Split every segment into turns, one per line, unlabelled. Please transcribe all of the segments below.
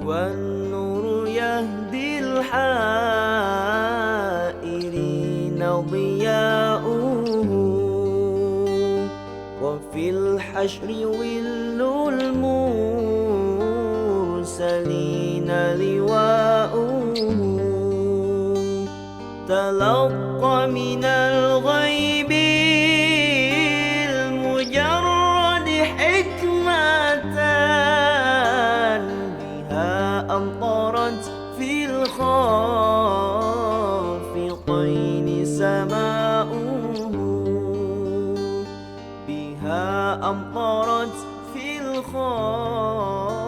والنور يهدي الحائرين ضياؤه وفي الحشر ظل المرسلين لواؤه تلقى من الغيب المجرد حكمة بها أمطرت في الخافقين سماؤه بها أمطرت في الخافقين.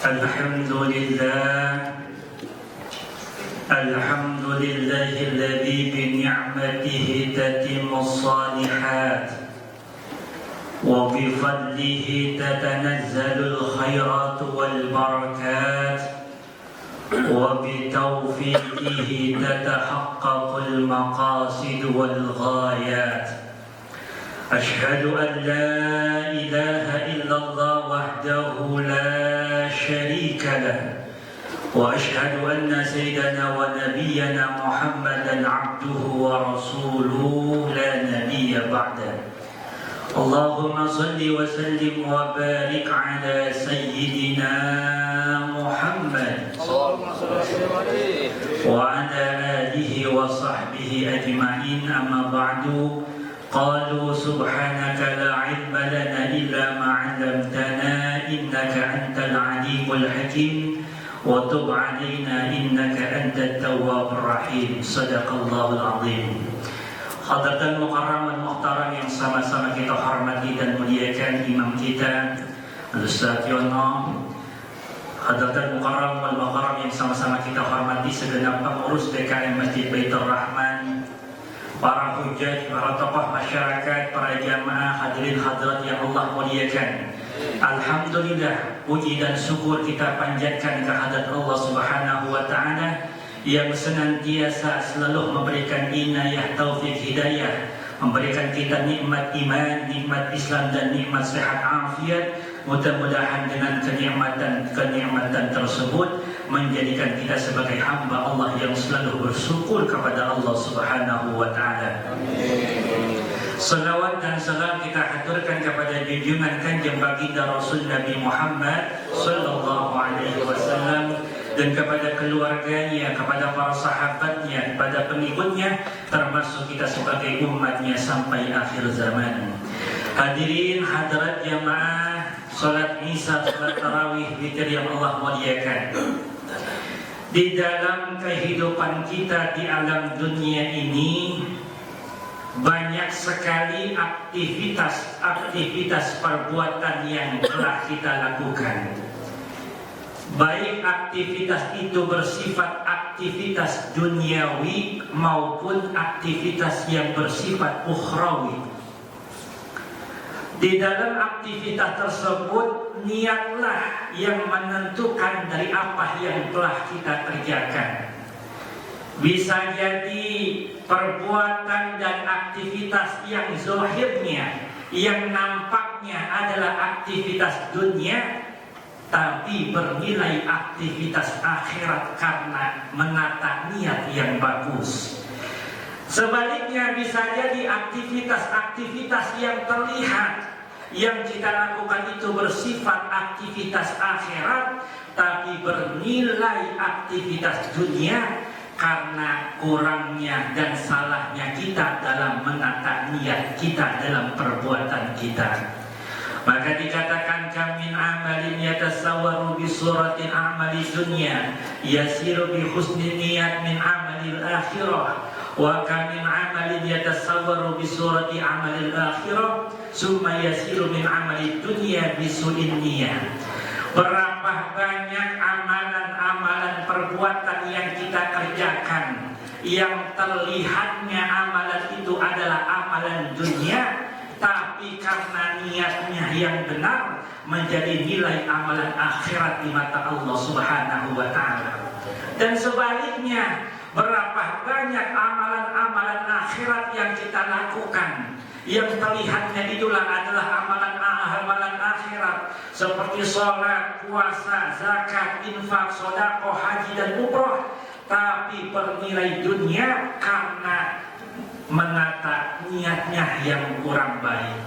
الحمد لله الذي بنعمته تتم الصالحات وبفضله تتنزل الخيرات والبركات وبتوفيقه تتحقق المقاصد والغايات. أشهد أن لا إله إلا الله وحده لا شريك له وأشهد أن سيدنا ونبينا محمدا عبده ورسوله لا نبي بعده. اللهم صل وسلم وبارك على سيدنا محمد وعلى آله وصحبه أجمعين. أما بعد، قالوا سبحانك لا علم لنا إلا ما علمتنا إنك أنت العليم الحكيم وتب علينا إنك أنت التواب الرحيم. Sadaqallahul azim. Hadratan mukarram dan muhtaram yang sama-sama kita hormati dan muliakan imam kita Ustaz Yono. Hadratan mukarram wal mukarram yang sama-sama kita hormati segenap pengurus DKM Masjid Baitur Rahman, para hujjaj, para tokoh masyarakat, para jamaah, hadirin hadirat yang Allah muliakan. Alhamdulillah, puji dan syukur kita panjatkan kehadirat Allah Subhanahu wa taala yang senantiasa selalu memberikan inayah, taufik, hidayah, memberikan kita nikmat iman, nikmat Islam dan nikmat sehat afiat. Mudah-mudahan dengan kenikmatan tersebut menjadikan kita sebagai hamba Allah yang selalu bersyukur kepada Allah Subhanahu wa taala. Salawat dan salam kita haturkan kepada junjungan kanjeng baginda Rasul Nabi Muhammad sallallahu alaihi wasallam dan kepada keluarganya, kepada para sahabatnya, kepada pengikutnya, termasuk kita sebagai umatnya sampai akhir zaman. Hadirin hadirat jamaah salat Isya, salat tarawih, witir yang Allah muliakan. Di dalam kehidupan kita di alam dunia ini banyak sekali aktivitas perbuatan yang telah kita lakukan. Baik aktivitas itu bersifat aktivitas duniawi maupun aktivitas yang bersifat ukhrawi. Di dalam aktivitas tersebut, niatlah yang menentukan dari apa yang telah kita kerjakan. Bisa jadi perbuatan dan aktivitas yang zahirnya, yang nampaknya adalah aktivitas dunia, tapi bernilai aktivitas akhirat karena menata niat yang bagus. Sebaliknya bisa jadi aktivitas-aktivitas yang terlihat, yang kita lakukan itu bersifat aktivitas akhirat, tapi bernilai aktivitas dunia karena kurangnya dan salahnya kita dalam menata niat kita dalam perbuatan kita. Maka dikatakan kamin amalin yatasawwaru bi suratin amali dunya yasiru bi husni niyat min amalil akhirah wa kamin amalin yatasawwaru bi surati amalil akhirah summa yasiru min amali dunya bi su'in niyat. Berapa banyak amalan-amalan perbuatan yang kita kerjakan yang terlihatnya amalan itu adalah amalan dunia, tapi karena niatnya yang benar menjadi nilai amalan akhirat di mata Allah Subhanahu wa taala. Dan sebaliknya, berapa banyak amalan-amalan akhirat yang kita lakukan yang terlihatnya itulah adalah amalan amalan akhirat seperti sholat, puasa, zakat, infak, sedekah, haji dan umroh, tapi bernilai dunia karena menata niatnya yang kurang baik.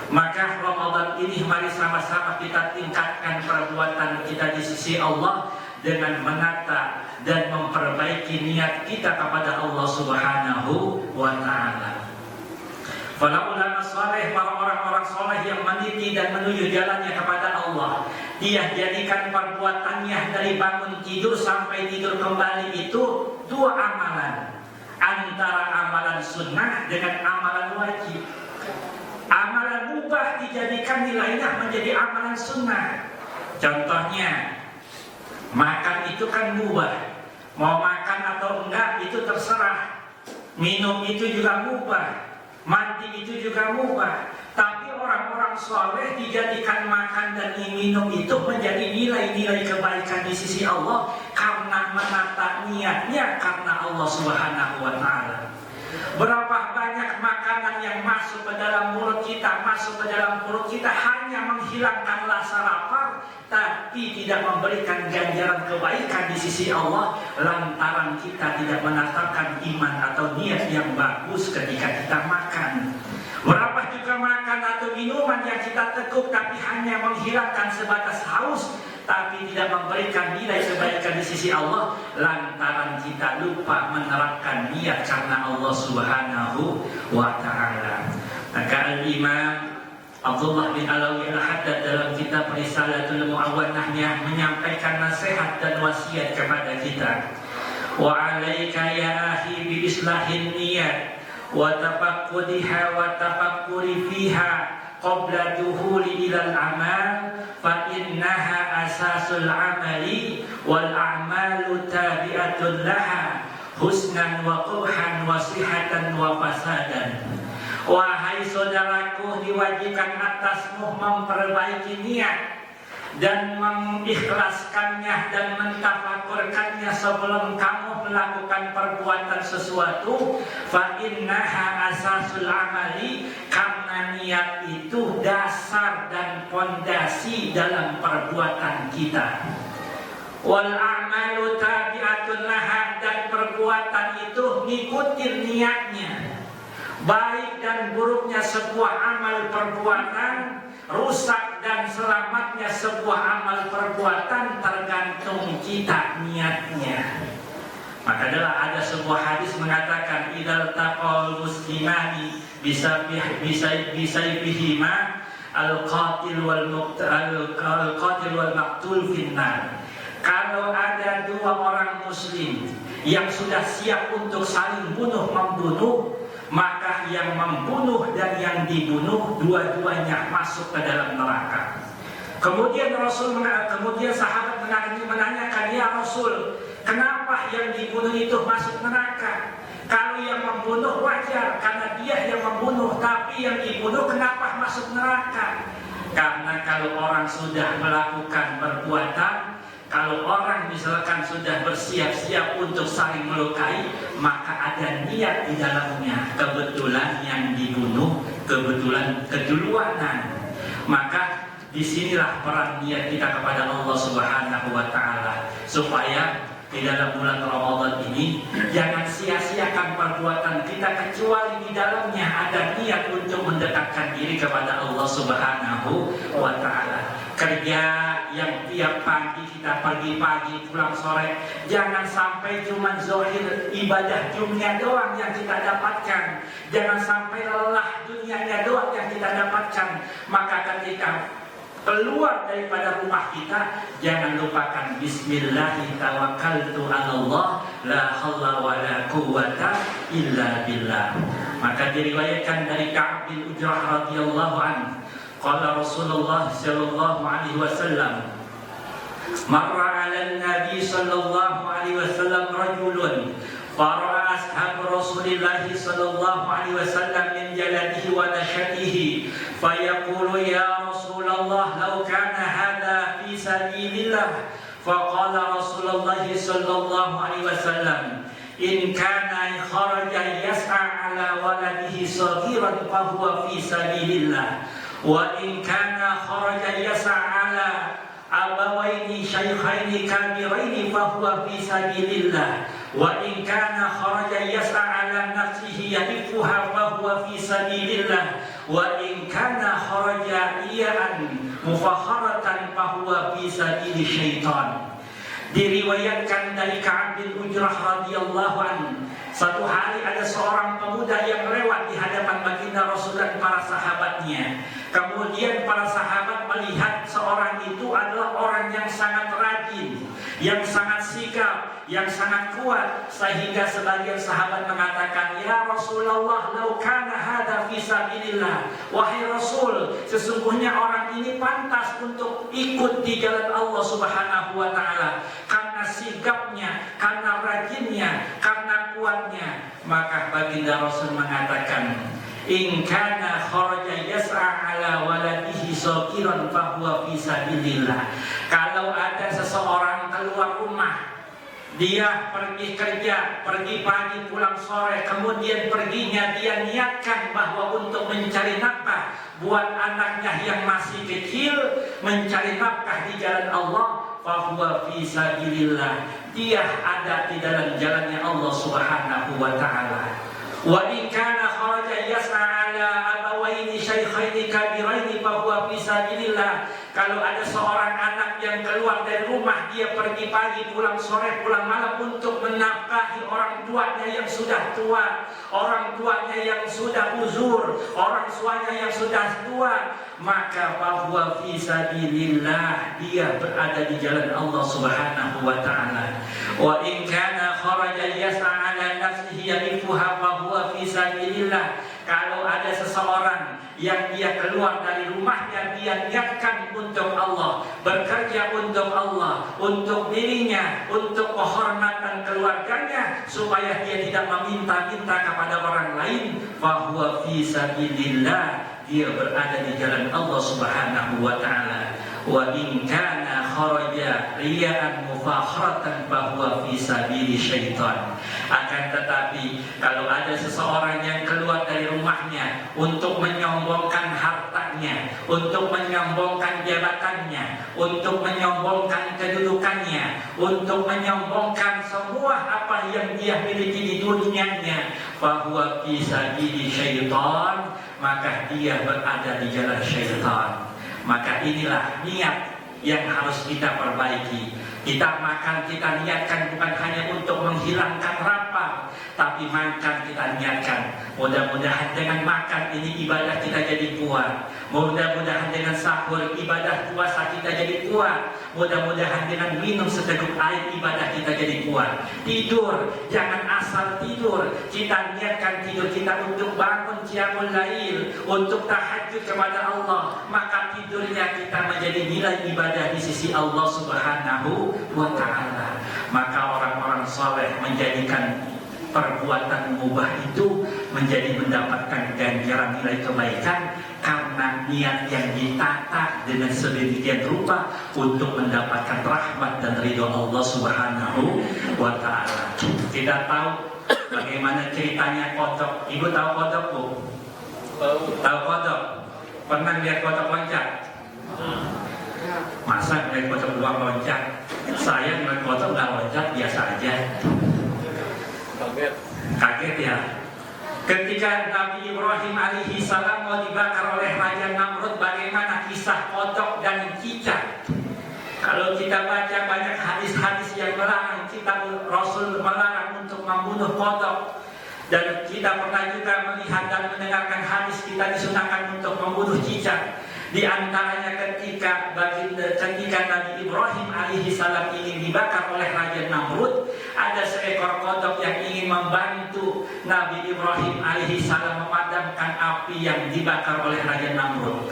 Maka Ramadan ini mari sama-sama kita tingkatkan perbuatan kita di sisi Allah dengan menata dan memperbaiki niat kita kepada Allah Subhanahu wa Ta'ala. Para ulama saleh, para orang-orang saleh yang meniti dan menuju jalannya kepada Allah, dia jadikan perbuatannya dari bangun tidur sampai tidur kembali itu dua amalan, antara amalan sunnah dengan amalan wajib. Amalan mubah dijadikan nilainya menjadi amalan sunnah. Contohnya, makan itu kan mubah. Mau makan atau enggak itu terserah. Minum itu juga mubah. Mandi itu juga mubah. Tapi orang-orang soleh dijadikan makan dan minum itu menjadi nilai-nilai kebaikan di sisi Allah karena menata niatnya karena Allah Subhanahu wa Ta'ala. Berapa banyak makanan yang masuk ke dalam mulut kita, hanya menghilangkan rasa lapar, tapi tidak memberikan ganjaran kebaikan di sisi Allah lantaran kita tidak menatakan iman atau niat yang bagus ketika kita makan. Berapa juga makan atau minuman yang kita teguk tapi hanya menghilangkan sebatas haus, tapi tidak memberikan nilai kebaikan di sisi Allah lantaran kita lupa menerapkan niat karena Allah Subhanahu wa Ta'ala. Maka Al-Imam Abdullah bin Alawi Al-Haddad dalam kitab Risalatul Mu'awwanahnya menyampaikan nasihat dan wasiat kepada kita. Wa 'alaika ya akhi bi islahin niyat wa tafaqqudiha wa tafakkuri fiha qabla duhuli ilal amal fa innaha asasul amali wal a'malu tabi'atun laha husnan wa qubhan wa sihatan wa fasadan. Wahai saudaraku, diwajibkan atasmu memperbaiki niat dan mengikhlaskannya dan mentafakurkannya sebelum kamu melakukan perbuatan sesuatu. Fa innaha asasul amali, karena niat itu dasar dan pondasi dalam perbuatan kita. Wal a'malu tabi'atun laha, dan perbuatan itu ngikutin niatnya. Baik dan buruknya sebuah amal perbuatan, rusak dan selamatnya sebuah amal perbuatan tergantung kita niatnya. Maka ada sebuah hadis mengatakan idal taqal muslimani bisa bihima al-qatil wal maqtul finnar. Kalau ada dua orang muslim yang sudah siap untuk saling bunuh-membunuh, maka yang membunuh dan yang dibunuh dua-duanya masuk ke dalam neraka. Kemudian sahabat menanyakan, ya Rasul, kenapa yang dibunuh itu masuk neraka? Kalau yang membunuh wajar karena dia yang membunuh, tapi yang dibunuh kenapa masuk neraka? Karena kalau orang sudah melakukan perbuatan, kalau orang misalkan sudah bersiap-siap untuk saling melukai, maka ada niat di dalamnya. Kebetulan yang dibunuh, kebetulan keduluanan. Maka disinilah peran niat kita kepada Allah Subhanahu wa Ta'ala, supaya di dalam bulan Ramadan ini jangan sia-siakan perbuatan kita, kecuali di dalamnya ada niat untuk mendekatkan diri kepada Allah Subhanahu wa Ta'ala. Kerja yang tiap pagi kita pergi pagi pulang sore, jangan sampai cuma zahir ibadah dunia doang yang kita dapatkan, jangan sampai lelah dunianya doang yang kita dapatkan. Maka ketika keluar daripada rumah kita, jangan lupakan bismillahi tawakkaltu 'alallah la haula wala quwwata illa billah. Maka diriwayatkan dari Ka'ab bin Ujrah radhiyallahu anhu, qala Rasulullah sallallahu alaihi wasallam, marra 'ala nabi sallallahu alaihi wasallam rajulun fara'a ashab Rasulillah sallallahu alaihi wasallam min jaladihi wa nashatihi fayaqulu ya Rasulullah law kana hadha fi sabilillah. Faqala Rasulullah sallallahu alaihi wasallam, in kana kharaja yas'a ala waladihi saghiran fa huwa fi sabilillah wa in kana kharaja yas'ala abawaini syaikhaini kabiraini fahuwa fi sabilillah wa in kana kharaja yas'ala nafsihi yadifuha fahuwa fi sabilillah wa in kana kharaja iya'an mufakharatan fahuwa fi sabili syaitan. Diriwayatkan dari Ka'ab bin Ujrah radhiyallahu anhu, satu hari ada seorang pemuda yang lewat di hadapan baginda Rasul dan para sahabatnya. Kemudian para sahabat melihat seorang itu adalah orang yang sangat rajin, yang sangat sigap, yang sangat kuat, sehingga sebagian sahabat mengatakan, "Ya Rasulullah, lau kana hadza fi sabilillah." Wahai Rasul, sesungguhnya orang ini pantas untuk ikut di jalan Allah Subhanahu wa taala karena sigapnya, karena rajinnya, karena kuatnya. Maka baginda Rasul mengatakan, "In kana kharaja yas'a ala waladihi sakiran fahuwa fi sabilillah." Kalau ada seseorang keluar rumah, dia pergi kerja, pergi pagi pulang sore, kemudian perginya dia niatkan bahwa untuk mencari nafkah buat anaknya yang masih kecil, mencari nafkah di jalan Allah, fahuwa fi sabilillah. Dia ada di dalam jalannya Allah Subhanahu wa taala. Wa in kana kharaja yas'a ala abawaini syaikhaini kabiraini fahuwa fi sabilillah. Kalau ada seorang anak yang keluar dari rumah, dia pergi pagi pulang sore pulang malam untuk menafkahi orang tuanya yang sudah tua, orang tuanya yang sudah uzur, orang tuanya yang sudah tua, maka fahuwa fi sabilillah, dia berada di jalan Allah Subhanahu wa taala. Wa in kana kharaja yas'a ala nafsihi yadifuha fahuwa fi sabilillah. Kalau ada seseorang yang dia keluar dari rumahnya, dia niatkan untuk Allah, bekerja untuk Allah, untuk dirinya, untuk kehormatan keluarganya, supaya dia tidak meminta-minta kepada orang lain, fahuwa fi sabilillah, dia berada di jalan Allah Subhanahu wa taala. Wa in kana kharaja riya'an mufakharatan fahuwa fi sabili syaitan. Akan tetapi kalau ada seseorang yang keluar dari rumahnya untuk menyombongkan hartanya, untuk menyombongkan jabatannya, untuk menyombongkan kedudukannya, untuk menyombongkan semua apa yang dia miliki di dunianya, fahuwa fi sabili syaitan, maka dia berada di jalan syaitan. Maka inilah niat yang harus kita perbaiki. Kita makan, kita niatkan bukan hanya untuk menghilangkan lapar, tapi makan kita niatkan, mudah-mudahan dengan makan ini ibadah kita jadi kuat. Mudah-mudahan dengan sahur ibadah puasa kita jadi kuat. Mudah-mudahan dengan minum seteguk air ibadah kita jadi kuat. Tidur, jangan asal tidur. Kita niatkan tidur kita untuk bangun qiyamul lail, untuk tahajud kepada Allah. Maka tidurnya kita menjadi nilai ibadah di sisi Allah Subhanahu wa ta'ala. Maka orang-orang saleh menjadikan perbuatan mubah itu menjadi mendapatkan ganjaran nilai kebaikan karena niat yang ditata dengan sedemikian rupa untuk mendapatkan rahmat dan ridho Allah Subhanahu wa ta'ala. Kita tahu bagaimana ceritanya kodok. Ibu tahu kodok, Bu? Tahu kodok? Pernah lihat kodok loncat? Masa lihat kodok luar loncat? Saya lihat kodok nggak loncat, biasa aja. Kaget ya. Ketika Nabi Ibrahim alaihi salam mau dibakar oleh Raja Namrud, bagaimana kisah kodok dan cicak. Kalau kita baca banyak hadis-hadis yang melarang, kita Rasul melarang untuk membunuh kodok. Dan kita pernah juga melihat dan mendengarkan hadis kita disunahkan untuk membunuh cicak. Di antaranya ketika Nabi Ibrahim alaihi salam ingin dibakar oleh Raja Namrud, ada seekor kodok yang ingin membantu Nabi Ibrahim alaihi salam memadamkan api yang dibakar oleh Raja Namrud.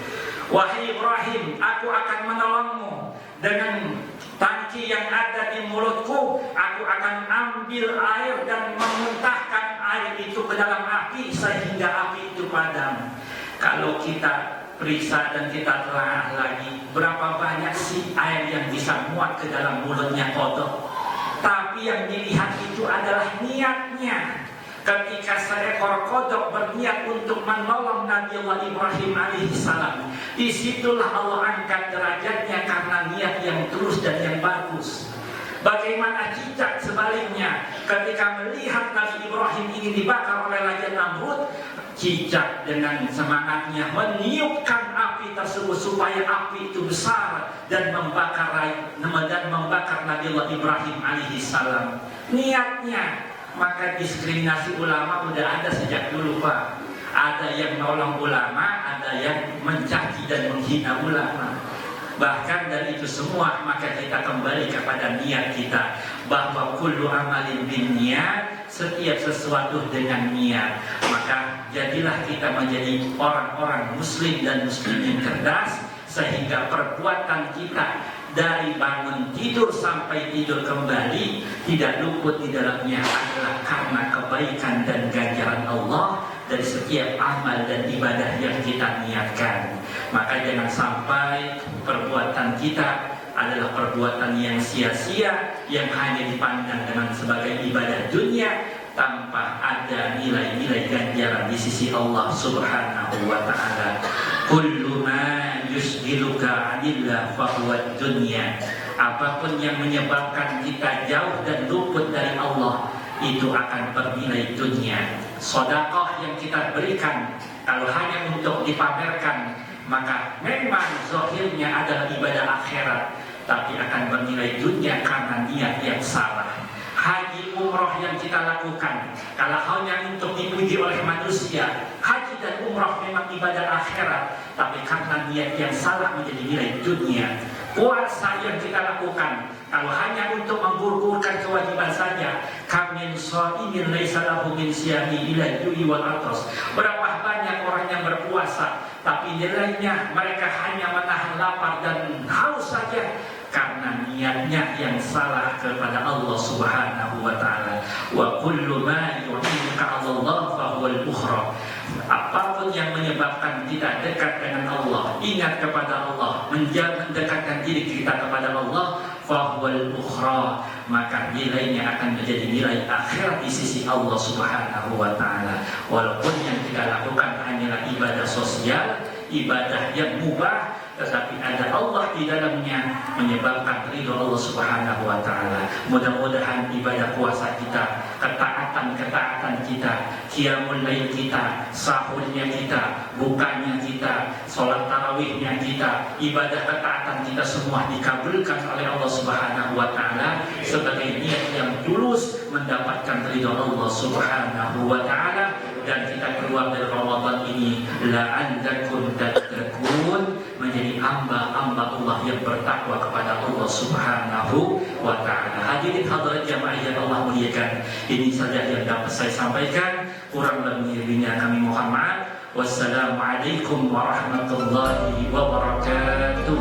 Wahai Ibrahim, aku akan menolongmu dengan tangki yang ada di mulutku. Aku akan ambil air dan memuntahkan air itu ke dalam api sehingga api itu padam. Kalau kita periksa dan kita telah lagi, berapa banyak sih air yang bisa muat ke dalam mulutnya kodok. Tapi yang dilihat itu adalah niatnya. ketika seekor kodok berniat untuk menolong Nabi Allah Ibrahim alaihissalam, disitulah Allah angkat derajatnya karena niat yang tulus dan yang bagus. Bagaimana cicak sebaliknya, ketika melihat Nabi Ibrahim ingin dibakar oleh Raja Namrud, cicak dengan semangatnya meniupkan api tersebut supaya api itu besar dan membakar Nabi Allah Ibrahim alaihissalam. Niatnya, maka diskriminasi ulama udah ada sejak dulu, Pak. Ada yang nolong ulama, ada yang mencaci dan menghina ulama. Bahkan dari itu semua, maka kita kembali kepada niat kita, bahwa kullu amalin bin niat, setiap sesuatu dengan niat. Maka jadilah kita menjadi orang-orang muslim dan muslim yang cerdas, sehingga perbuatan kita dari bangun tidur sampai tidur kembali tidak luput di dalamnya adalah karena kebaikan dan ganjaran Allah dari setiap amal dan ibadah yang kita niatkan. Maka jangan sampai perbuatan kita adalah perbuatan yang sia-sia, yang hanya dipandang dengan sebagai ibadah dunia tanpa ada nilai-nilai ganjaran di sisi Allah Subhanahu wa taala. Kullu ma yusghiluka 'anillah fa huwa dunya. Apapun yang menyebabkan kita jauh dan luput dari Allah, itu akan bernilai dunia. Sedekah yang kita berikan kalau hanya untuk dipamerkan, maka memang zahirnya adalah ibadah akhirat, tapi akan bernilai dunia karena niat yang salah. Haji umroh yang kita lakukan kalau hanya untuk dipuji oleh manusia, haji dan umroh memang ibadah akhirat, tapi karena niat yang salah menjadi nilai dunia. Puasa yang kita lakukan kalau hanya untuk menggugurkan kewajiban saja, kamin shaimin laisa lahu min siyami illa ju'i wal atas. Berapa banyak orang yang berpuasa tapi nilainya mereka hanya menahan lapar dan haus saja karena niatnya yang salah kepada Allah Subhanahu wa taala. Wa kullu ma yu'inuka 'ala Allah fa huwal ukhra. Apapun yang menyebabkan kita dekat dengan Allah, ingat kepada Allah, mendekatkan diri kita kepada Allah, fa huwal ukhra, maka nilainya akan menjadi nilai akhirat di sisi Allah Subhanahu wa taala. Walaupun yang kita lakukan hanyalah ibadah sosial, ibadah yang mubah, tetapi ada Allah di dalamnya menyebabkan ridho Allah Subhanahu wa taala. Mudah-mudahan ibadah puasa kita, ketaatan kita, qiyamul lail kita, sahurnya kita, bukanya kita, salat tarawihnya kita, ibadah ketaatan kita semua dikabulkan oleh Allah Subhanahu wa taala sebagai niat yang tulus mendapatkan ridho Allah Subhanahu wa taala. Dan kita keluar dari Ramadan ini la'allakum tattaqun, menjadi hamba-hamba Allah yang bertakwa kepada Allah Subhanahu wa taala. Hadirin hadirat jamaah yang Allah muliakan, ini saja yang dapat saya sampaikan. Kurang lebihnya kami mohon maaf. Wassalamualaikum warahmatullahi wabarakatuh.